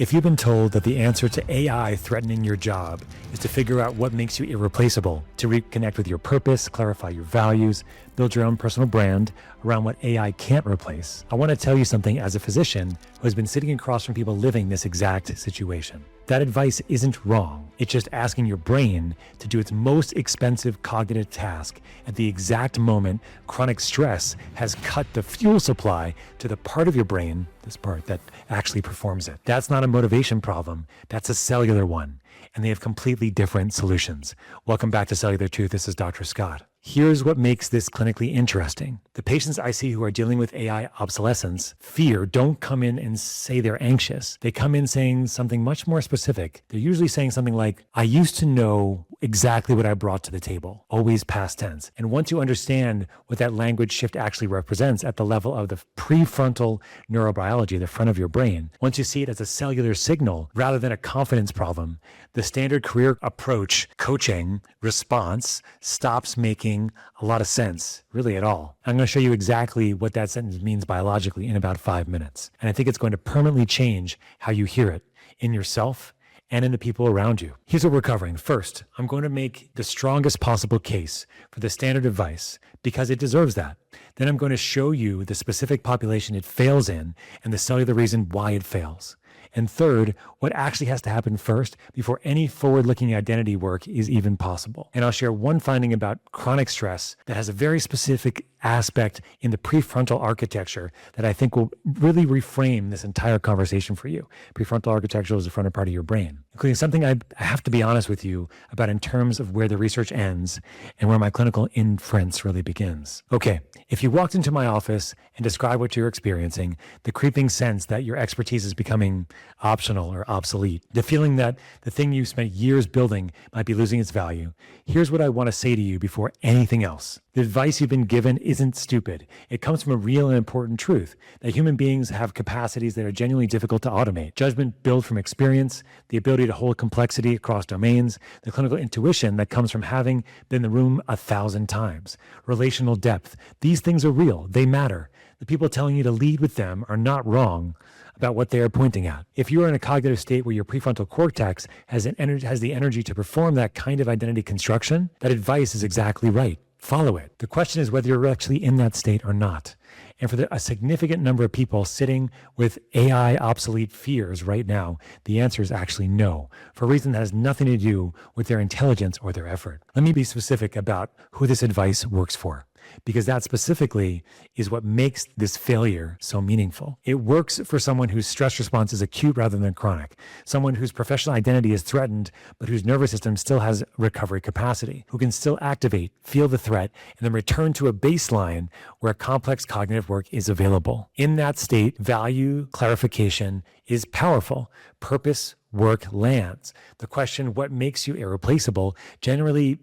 If you've been told that the answer to AI threatening your job is to figure out what makes you irreplaceable, to reconnect with your purpose, clarify your values, build your own personal brand around what AI can't replace, I want to tell you something as a physician who has been sitting across from people living this exact situation. That advice isn't wrong. It's just asking your brain to do its most expensive cognitive task at the exact moment chronic stress has cut the fuel supply to the part of your brain, this part that actually performs it. That's not a motivation problem. That's a cellular one. And they have completely different solutions. Welcome back to Cellular Truth. This is Dr. Scott. Here's what makes this clinically interesting. The patients I see who are dealing with AI obsolescence, fear, don't come in and say they're anxious. They come in saying something much more specific. They're usually saying something like, I used to know exactly what I brought to the table, always past tense. And once you understand what that language shift actually represents at the level of the prefrontal neurobiology, the front of your brain, once you see it as a cellular signal rather than a confidence problem, the standard career approach, coaching, response stops making a lot of sense, really at all. I'm going to show you exactly what that sentence means biologically in about 5 minutes. And I think it's going to permanently change how you hear it in yourself and in the people around you. Here's what we're covering. First, I'm going to make the strongest possible case for the standard advice because it deserves that. Then I'm going to show you the specific population it fails in and the cellular reason why it fails. And third, what actually has to happen first before any forward-looking identity work is even possible. And I'll share one finding about chronic stress that has a very specific aspect in the prefrontal architecture that I think will really reframe this entire conversation for you. Prefrontal architecture is the frontal part of your brain, including something I have to be honest with you about in terms of where the research ends and where my clinical inference really begins. Okay, if you walked into my office and described what you're experiencing, the creeping sense that your expertise is becoming optional or obsolete, the feeling that the thing you spent years building might be losing its value, here's what I want to say to you before anything else. The advice you've been given isn't stupid. It comes from a real and important truth that human beings have capacities that are genuinely difficult to automate. Judgment built from experience, the ability to hold complexity across domains, the clinical intuition that comes from having been in the room 1,000 times, relational depth. These things are real. They matter. The people telling you to lead with them are not wrong about what they are pointing at. If you are in a cognitive state where your prefrontal cortex has the energy to perform that kind of identity construction, that advice is exactly right. Follow it. The question is whether you're actually in that state or not. And for a significant number of people sitting with AI obsolete fears right now, the answer is actually no, for a reason that has nothing to do with their intelligence or their effort. Let me be specific about who this advice works for, because that specifically is what makes this failure so meaningful. It works for someone whose stress response is acute rather than chronic, someone whose professional identity is threatened, but whose nervous system still has recovery capacity, who can still activate, feel the threat, and then return to a baseline where complex cognitive work is available. In that state, value clarification is powerful. Purpose work lands. The question, what makes you irreplaceable, genuinely,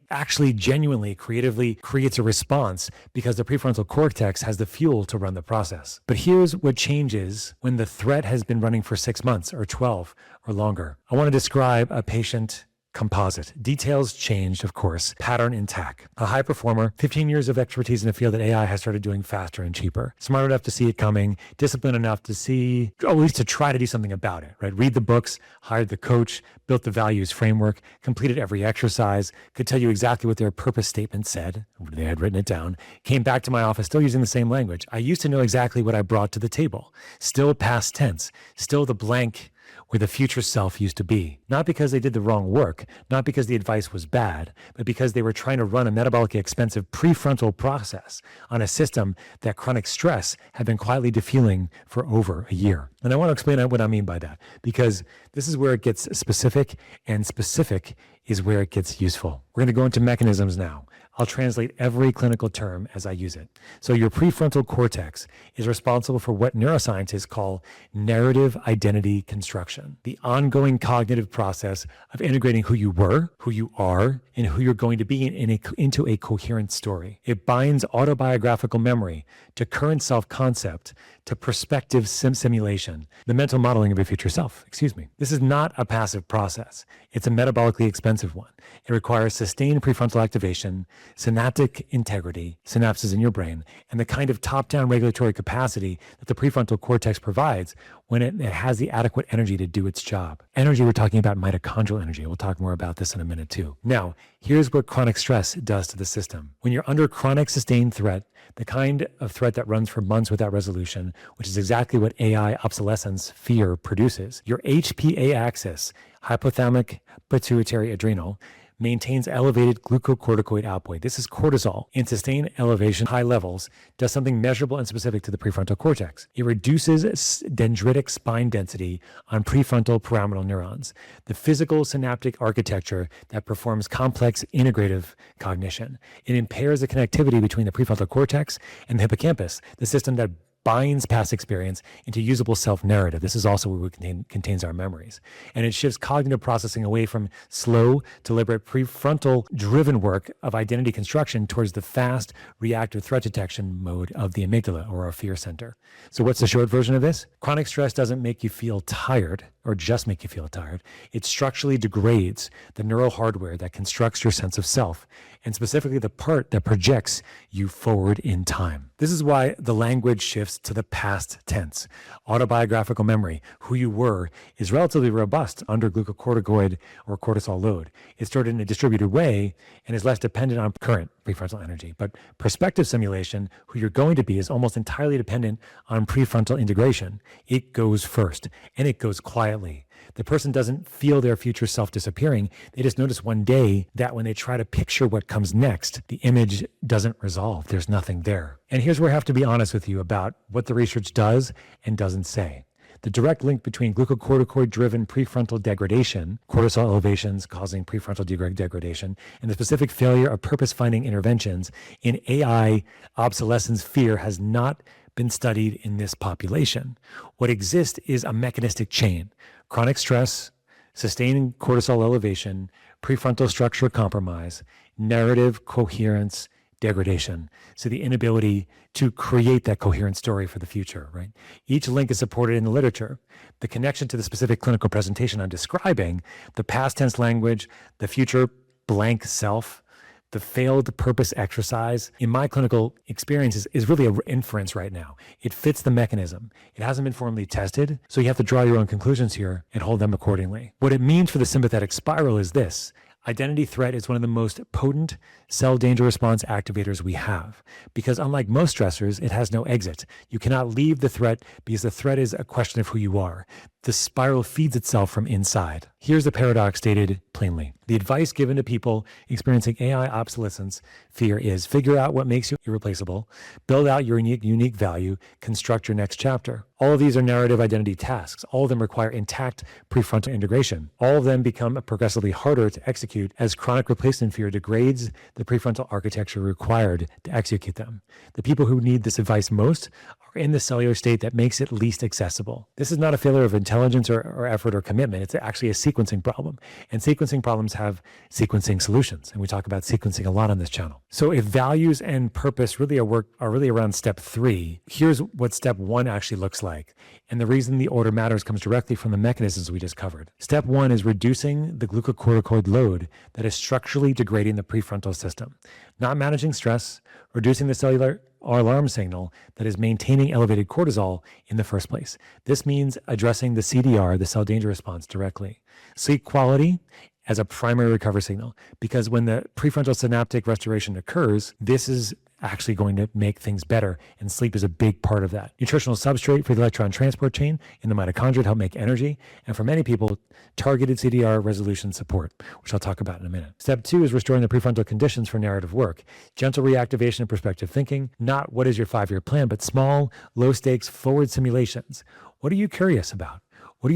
creatively creates a response because the prefrontal cortex has the fuel to run the process. But here's what changes when the threat has been running for 6 months or 12 or longer. I want to describe a patient composite. Details changed, of course, pattern intact. A high performer, 15 years of expertise in a field that AI has started doing faster and cheaper. Smart enough to see it coming, disciplined enough to see, or at least to try to do something about it, right? Read the books, hired the coach, built the values framework, completed every exercise, could tell you exactly what their purpose statement said. They had written it down. Came back to my office, still using the same language. I used to know exactly what I brought to the table. Still past tense, still the blank where the future self used to be. Not because they did the wrong work, not because the advice was bad, but because they were trying to run a metabolically expensive prefrontal process on a system that chronic stress had been quietly defueling for over a year. And I want to explain what I mean by that, because this is where it gets specific, and specific is where it gets useful. We're going to go into mechanisms now. I'll translate every clinical term as I use it. So your prefrontal cortex is responsible for what neuroscientists call narrative identity construction, the ongoing cognitive process of integrating who you were, who you are, and who you're going to be into a coherent story. It binds autobiographical memory to current self-concept, to prospective simulation, the mental modeling of your future self. This is not a passive process. It's a metabolically expensive one. It requires sustained prefrontal activation, synaptic integrity, synapses in your brain, and the kind of top-down regulatory capacity that the prefrontal cortex provides when it has the adequate energy to do its job. Energy, we're talking about mitochondrial energy. We'll talk more about this in a minute too. Now, here's what chronic stress does to the system. When you're under chronic sustained threat, the kind of threat that runs for months without resolution, which is exactly what AI obsolescence fear produces, your HPA axis, hypothalamic pituitary adrenal, maintains elevated glucocorticoid output. This is cortisol. In sustained elevation, high levels, does something measurable and specific to the prefrontal cortex. It reduces dendritic spine density on prefrontal pyramidal neurons, the physical synaptic architecture that performs complex integrative cognition. It impairs the connectivity between the prefrontal cortex and the hippocampus, the system that binds past experience into usable self-narrative. This is also what contains our memories. And it shifts cognitive processing away from slow, deliberate, prefrontal-driven work of identity construction towards the fast, reactive threat detection mode of the amygdala, or our fear center. So what's the short version of this? Chronic stress doesn't make you feel tired, or just make you feel tired. It structurally degrades the neural hardware that constructs your sense of self, and specifically the part that projects you forward in time. This is why the language shifts to the past tense. Autobiographical memory, who you were, is relatively robust under glucocorticoid or cortisol load. It's stored in a distributed way and is less dependent on current prefrontal energy. But perspective simulation, who you're going to be, is almost entirely dependent on prefrontal integration. It goes first, and it goes quietly. The person doesn't feel their future self disappearing. They just notice one day that when they try to picture what comes next, the image doesn't resolve. There's nothing there. And here's where I have to be honest with you about what the research does and doesn't say. The direct link between glucocorticoid-driven prefrontal degradation, cortisol elevations causing prefrontal degradation, and the specific failure of purpose-finding interventions in AI obsolescence fear has not been studied in this population. What exists is a mechanistic chain: chronic stress, sustaining cortisol elevation, prefrontal structure compromise, narrative coherence, degradation. So the inability to create that coherent story for the future, right? Each link is supported in the literature. The connection to the specific clinical presentation I'm describing, the past tense language, the future blank self, the failed purpose exercise, in my clinical experience, is really an inference right now. It fits the mechanism. It hasn't been formally tested, so you have to draw your own conclusions here and hold them accordingly. What it means for the sympathetic spiral is this: identity threat is one of the most potent cell danger response activators we have, because unlike most stressors, it has no exit. You cannot leave the threat because the threat is a question of who you are. The spiral feeds itself from inside. Here's the paradox stated plainly. The advice given to people experiencing AI obsolescence fear is: figure out what makes you irreplaceable, build out your unique value, construct your next chapter. All of these are narrative identity tasks. All of them require intact prefrontal integration. All of them become progressively harder to execute as chronic replacement fear degrades the prefrontal architecture required to execute them. The people who need this advice most are in the cellular state that makes it least accessible. This is not a failure of intelligence or effort or commitment. It's actually a sequencing problem. And sequencing problems have sequencing solutions. And we talk about sequencing a lot on this channel. So if values and purpose really are really around step 3, here's what step 1 actually looks like. And the reason the order matters comes directly from the mechanisms we just covered. Step 1 is reducing the glucocorticoid load that is structurally degrading the prefrontal system, not managing stress, reducing the cellular alarm signal that is maintaining elevated cortisol in the first place. This means addressing the CDR, the cell danger response, directly. Sleep quality as a primary recovery signal, because when the prefrontal synaptic restoration occurs, this is actually going to make things better, and sleep is a big part of that. Nutritional substrate for the electron transport chain in the mitochondria to help make energy, and for many people, targeted CDR resolution support, which I'll talk about in a minute. Step 2 is restoring the prefrontal conditions for narrative work. Gentle reactivation and perspective thinking, not what is your 5-year plan, but small, low-stakes forward simulations. What are you curious about? What would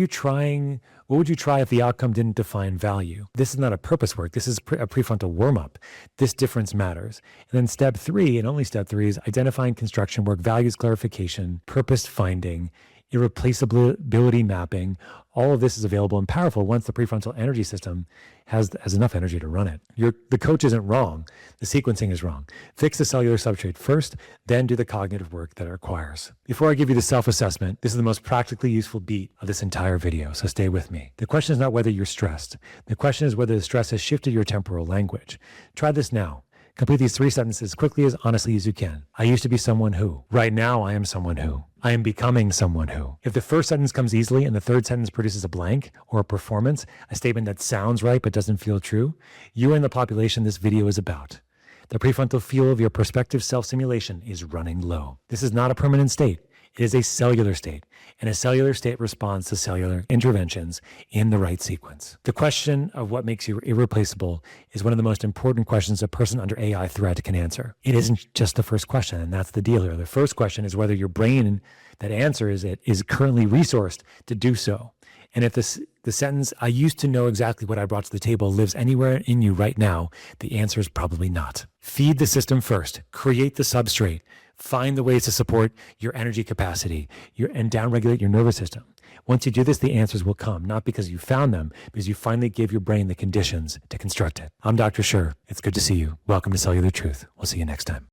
you try if the outcome didn't define value? This is not a purpose work. This is a prefrontal warm-up. This difference matters. And then step 3, and only step 3, is identifying construction work, values clarification, purpose finding, irreplaceability mapping. All of this is available and powerful once the prefrontal energy system has enough energy to run it. The coach isn't wrong. The sequencing is wrong. Fix the cellular substrate first, then do the cognitive work that it requires. Before I give you the self-assessment, this is the most practically useful beat of this entire video, so stay with me. The question is not whether you're stressed. The question is whether the stress has shifted your temporal language. Try this now. Complete these 3 sentences as quickly as honestly as you can. I used to be someone who. Right now, I am someone who. I am becoming someone who. If the first sentence comes easily and the third sentence produces a blank or a performance, a statement that sounds right but doesn't feel true, you are in the population this video is about. The prefrontal fuel of your prospective self-simulation is running low. This is not a permanent state. It is a cellular state, and a cellular state responds to cellular interventions in the right sequence. The question of what makes you irreplaceable is one of the most important questions a person under AI threat can answer. It isn't just the first question, and that's the deal here. The first question is whether your brain that answers it is currently resourced to do so. And if the sentence, I used to know exactly what I brought to the table, lives anywhere in you right now, the answer is probably not. Feed the system first. Create the substrate. Find the ways to support your energy capacity and downregulate your nervous system. Once you do this, the answers will come, not because you found them, because you finally gave your brain the conditions to construct it. I'm Dr. Sher. It's good to see you. Welcome to Cellular Truth. We'll see you next time.